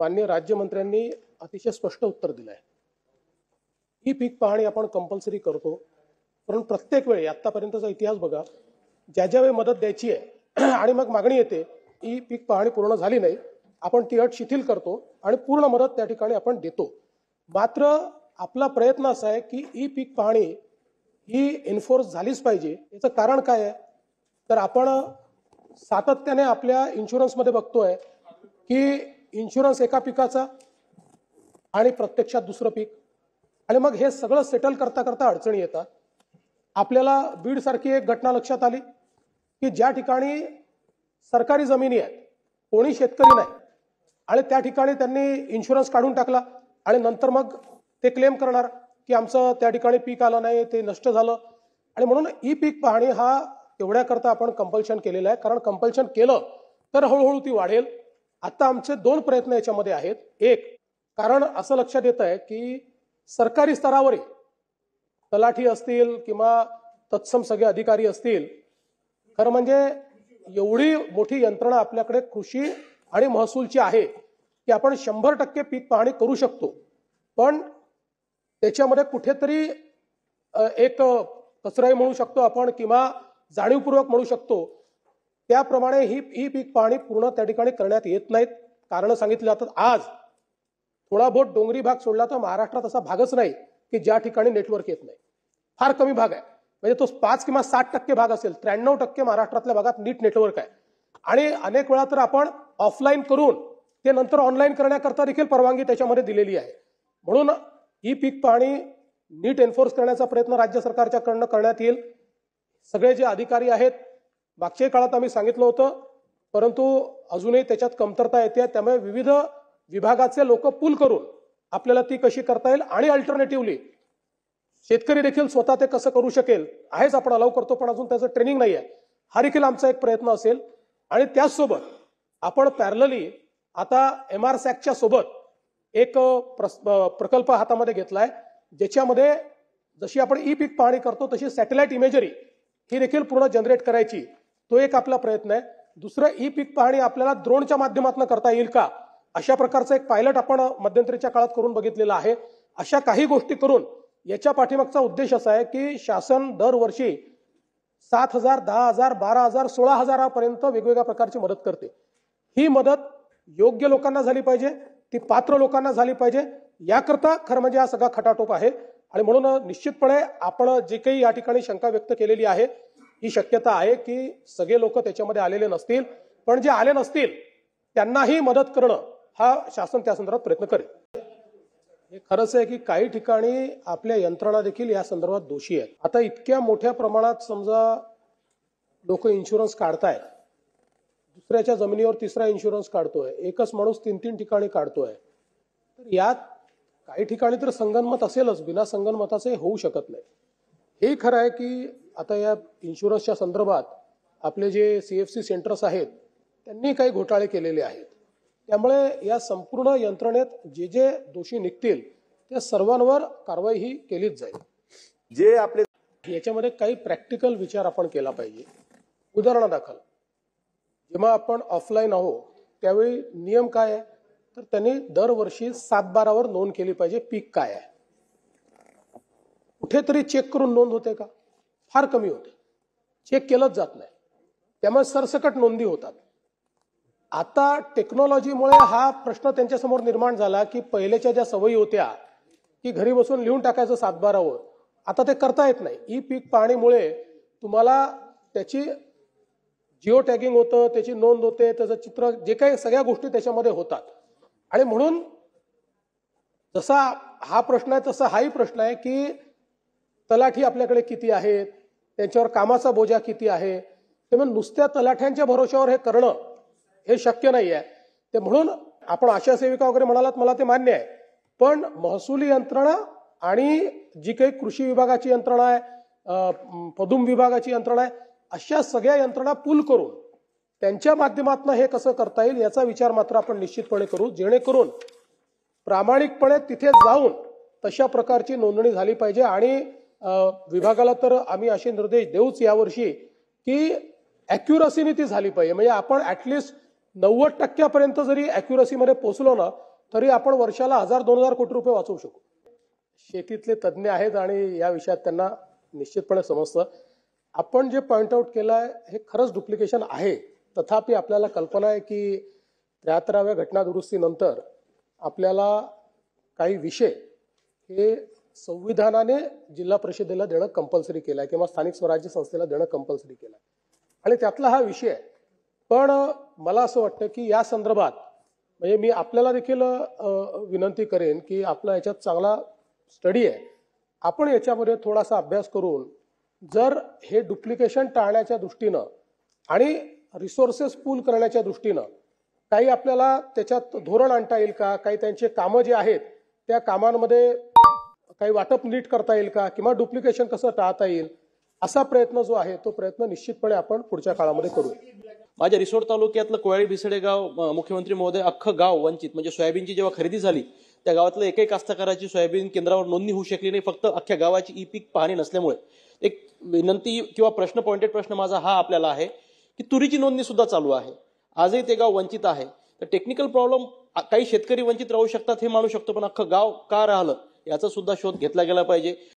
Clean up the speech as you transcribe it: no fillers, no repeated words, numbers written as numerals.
माननीय राज्यमंत्र्यांनी अतिशय स्पष्ट उत्तर दिलं आहे. ही पीक पाहणी आपण कंपल्सरी करतो, पण प्रत्येक वेळी आतापर्यंतचा इतिहास बघा, ज्या ज्या वेळी मदत द्यायची आहे आणि मग मागणी येते ही पीक पाहणी पूर्ण झाली नाही, आपण ती अट शिथिल करतो आणि पूर्ण मदत त्या ठिकाणी आपण देतो. मात्र आपला प्रयत्न असा आहे की ही पीक पाहणी ही एन्फोर्स झालीच पाहिजे. याचं कारण काय आहे तर आपण सातत्याने आपल्या इन्शुरन्समध्ये बघतोय की इन्शुरन्स एका पिकाचा आणि प्रत्यक्षात दुसरं पीक, आणि मग हे सगळं सेटल करता करता अडचणी येतात. आपल्याला बीड सारखी एक घटना लक्षात आली की ज्या ठिकाणी सरकारी जमिनी आहेत, कोणी शेतकरी नाही, आणि त्या ठिकाणी त्यांनी इन्शुरन्स काढून टाकला आणि नंतर मग ते क्लेम करणार की आमचं त्या ठिकाणी पीक आलं नाही, ते नष्ट झालं. आणि म्हणून ई पीक पाहणी हा तेवढ्याकरता आपण कंपल्शन केलेलं आहे, कारण कंपल्शन केलं तर हळूहळू ती वाढेल. आता आमचे दोन प्रयत्न याच्यामध्ये आहेत. एक, कारण असं लक्षात येत आहे की सरकारी स्तरावर तलाठी असतील किंवा तत्सम सगळे अधिकारी असतील, खरं म्हणजे एवढी मोठी यंत्रणा आपल्याकडे कृषी आणि महसूलची आहे की आपण 100% पीक पाहणी करू शकतो. पण त्याच्यामध्ये कुठेतरी एक कचराही म्हणू शकतो आपण किंवा जाणीवपूर्वक म्हणू शकतो, त्याप्रमाणे ही पीक पाहणी पूर्ण त्या ठिकाणी करण्यात येत नाहीत. कारण सांगितलं जातात. आज थोडा बहुत डोंगरी भाग सोडला तर महाराष्ट्रात असा भागच नाही की ज्या ठिकाणी नेटवर्क येत नाही. फार कमी भाग आहे, म्हणजे तो 5 किंवा 60% भाग असेल. 93% महाराष्ट्रातल्या भागात नीट नेटवर्क आहे. आणि अनेक वेळा तर आपण ऑफलाईन करून ते नंतर ऑनलाईन करण्याकरता देखील परवानगी त्याच्यामध्ये दिलेली आहे. म्हणून ही पीक पाहणी नीट एन्फोर्स करण्याचा प्रयत्न राज्य सरकारच्याकडनं करण्यात येईल. सगळे जे अधिकारी आहेत, मागच्या काळात आम्ही सांगितलं होतं, परंतु अजूनही त्याच्यात कमतरता येते. त्यामुळे विविध विभागाचे लोक पूल करून आपल्याला ती कशी करता येईल आणि अल्टरनेटिव्हली शेतकरी देखील स्वतः ते कसं करू शकेल, आहेच आपण अलाव करतो, पण अजून त्याचं ट्रेनिंग नाही आहे. हा देखील आमचा एक प्रयत्न असेल. आणि त्याचसोबत आपण पॅरलली आता MRSACच्या सोबत एक प्रकल्प हातामध्ये घेतलाय, ज्याच्यामध्ये जशी आपण ई पीक पाहणी करतो तशी सॅटेलाइट इमेजरी ही देखील पूर्ण जनरेट करायची. तो एक आपला प्रयत्न आहे. दुसरं, ई पीक पाहणी आपल्याला ड्रोनच्या माध्यमातून करता येईल का, अशा प्रकारचं एक पायलट आपण मध्यंतरीच्या काळात करून बघितलेलं आहे. अशा काही गोष्टी करून याच्या पाठीमागचा उद्देश असा आहे की शासन दरवर्षी 7,000, 10,000, 12,000, 16,000 वेगवेगळ्या प्रकारची मदत करते. ही मदत योग्य लोकांना झाली पाहिजे, ती पात्र लोकांना झाली पाहिजे, याकरता खरं म्हणजे हा सगळा खटाटोप आहे. आणि म्हणून निश्चितपणे आपण जे काही या ठिकाणी शंका व्यक्त केलेली आहे, ही शक्यता आहे की सगळे लोक त्याच्यामध्ये आलेले नसतील, पण जे आले नसतील त्यांनाही मदत करणं हा शासन त्या संदर्भात प्रयत्न करेल. हे खरंच आहे की काही ठिकाणी आपल्या यंत्रणा देखील या संदर्भात दोषी आहेत. आता इतक्या मोठ्या प्रमाणात समजा लोक इन्शुरन्स काढतायत, दुसऱ्याच्या जमिनीवर तिसरा इन्शुरन्स काढतोय, एकच माणूस 3-3 ठिकाणी काढतोय, तर यात काही ठिकाणी तर संगनमत असेलच, बिना संगनमताचे होऊ शकत नाही. हे खरं आहे की आता या इन्शुरन्सच्या संदर्भात आपले जे CFC सेंटर्स आहेत त्यांनी काही घोटाळे केलेले आहेत. त्यामुळे या संपूर्ण यंत्रणेत जे जे दोषी निघतील त्या सर्वांवर कारवाई ही केलीच जाईल. जे आपले याच्यामध्ये काही प्रॅक्टिकल विचार आपण केला पाहिजे. उदाहरणादाखल जेव्हा आपण ऑफलाईन आहोत त्यावेळी नियम काय आहे तर त्यांनी दरवर्षी 7/12 नोंद केली पाहिजे पीक काय आहे. कुठेतरी चेक करून नोंद होते का? फार कमी होते. चेक केलंच जात नाही, त्यामुळे सरसकट नोंदी होतात. आता टेक्नॉलॉजीमुळे हा प्रश्न त्यांच्यासमोर निर्माण झाला की पहिल्याच्या ज्या सवयी होत्या की घरी बसून लिहून टाकायचं 7/12, आता ते करता येत नाही. ई पीक पाहणीमुळे तुम्हाला त्याची जिओ टॅगिंग होतं, त्याची नोंद होते, त्याचं चित्र, जे काही सगळ्या गोष्टी त्याच्यामध्ये होतात. आणि म्हणून जसा हा प्रश्न आहे तसा हाही प्रश्न आहे की तलाठी आपल्याकडे किती आहेत, त्यांच्यावर कामाचा बोजा किती आहे. त्यामुळे नुसत्या तलाठ्यांच्या भरोश्यावर हे करणं हे शक्य नाही आहे. ते म्हणून आपण आशा सेविका वगैरे म्हणालात, मला ते मान्य आहे, पण महसुली यंत्रणा आणि जी काही कृषी विभागाची यंत्रणा आहे, पदुम विभागाची यंत्रणा आहे, अशा सगळ्या यंत्रणा पूल करून त्यांच्या माध्यमातून हे कसं करता येईल याचा विचार मात्र आपण निश्चितपणे करू, जेणेकरून प्रामाणिकपणे तिथे जाऊन तशा प्रकारची नोंदणी झाली पाहिजे. आणि विभागाला तर आम्ही असे निर्देश देऊच यावर्षी की ॲक्युरसीने ती झाली पाहिजे. म्हणजे आपण ॲटलिस्ट 90% जरी ॲक्युरसीमध्ये पोहोचलो ना तरी आपण वर्षाला 1000-2000 कोटी रुपये वाचवू शकू. शेतीतले तज्ज्ञ आहेत आणि या विषयात त्यांना निश्चितपणे समजतं. आपण जे पॉइंट आउट केलं आहे हे खरंच डुप्लिकेशन आहे. तथापि आपल्याला कल्पना आहे की 73व्या घटना दुरुस्तीनंतर आपल्याला काही विषय हे संविधानाने जिल्हा परिषदेला देणं कंपल्सरी केलं आहे किंवा स्थानिक स्वराज्य संस्थेला देणं कंपल्सरी केलं आहे आणि त्यातला हा विषय आहे. पण मला असं वाटतं की या संदर्भात म्हणजे मी आपल्याला देखील विनंती करेन की आपला याच्यात चांगला स्टडी आहे. आपण याच्यामध्ये थोडासा अभ्यास करून जर हे डुप्लिकेशन टाळण्याच्या दृष्टीनं आणि रिसोर्सेस पूल करण्याच्या दृष्टीनं काही आपल्याला त्याच्यात धोरण आणता येईल का, काही त्यांचे कामं जे आहेत त्या कामांमध्ये काही वाटप नीट करता येईल का किंवा डुप्लिकेशन कसं टाळता येईल असा प्रयत्न जो आहे तो प्रयत्न निश्चितपणे आपण पुढच्या काळामध्ये करू. माझ्या रिसोड तालुक्यातलं कोयाळी बिसडे गाव मुख्यमंत्री महोदय अख्खं गाव वंचित म्हणजे सोयाबीनची जेव्हा खरेदी झाली त्या गावातलं एकही कास्तकाराची सोयाबीन केंद्रावर नोंदणी होऊ शकली नाही, फक्त अख्ख्या गावाची ई पीक पाहणी नसल्यामुळे. एक विनंती किंवा प्रश्न पॉइंटेड प्रश्न माझा हा आपल्याला आहे की तुरीची नोंदणी सुद्धा चालू आहे, आजही ते गाव वंचित आहे. तर टेक्निकल प्रॉब्लेम काही शेतकरी वंचित राहू शकतात हे मानू शकतो, पण अख्खं गाव का राहिलं याचा सुद्धा शोध घेतला गेला पाहिजे.